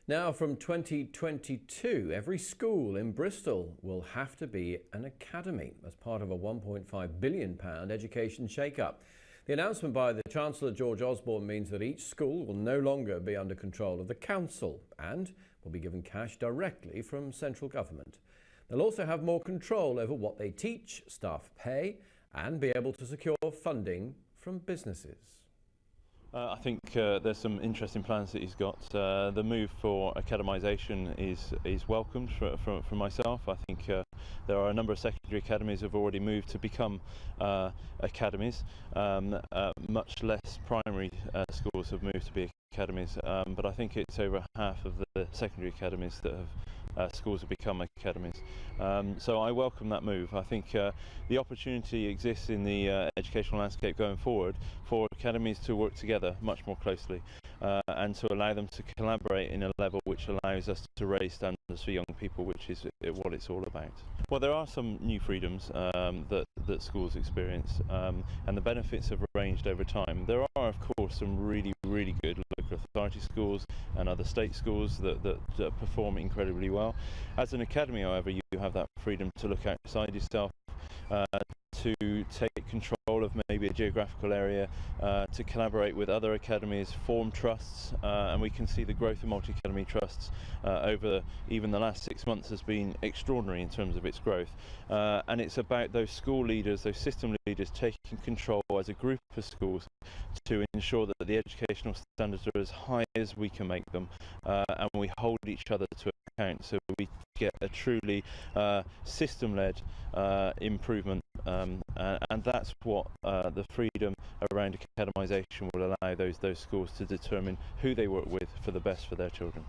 Now, from 2022, every school in Bristol will have to be an academy as part of a £1.5 billion education shake-up. The announcement by the Chancellor George Osborne means that each school will no longer be under control of the council and will be given cash directly from central government. They'll also have more control over what they teach, staff pay, and be able to secure funding from businesses. I think there's some interesting plans that he's got. The move for academisation is welcomed from myself. I think there are a number of secondary academies have already moved to become academies. Much less primary schools have moved to be academies, but I think it's over half of the secondary academies that have schools have become academies. So I welcome that move. I think the opportunity exists in the educational landscape going forward for academies to work together much more closely and to allow them to collaborate in a level which allows us to raise standards for young people, which is what it's all about. Well, there are some new freedoms that schools experience, and the benefits have ranged over time. There are, of course, some really good local authority schools and other state schools that perform incredibly well. As an academy, however, you have that freedom to look outside yourself, to take control of maybe a geographical area, to collaborate with other academies, form trusts, and we can see the growth of multi-academy trusts over even the last 6 months has been extraordinary in terms of its growth. And it's about those school leaders, those system leaders taking control as a group of schools to ensure that the educational standards are as high as we can make them, and we hold each other to account so we get a truly system-led improvement, and that's what the freedom around academisation will allow those schools to determine who they work with for the best for their children.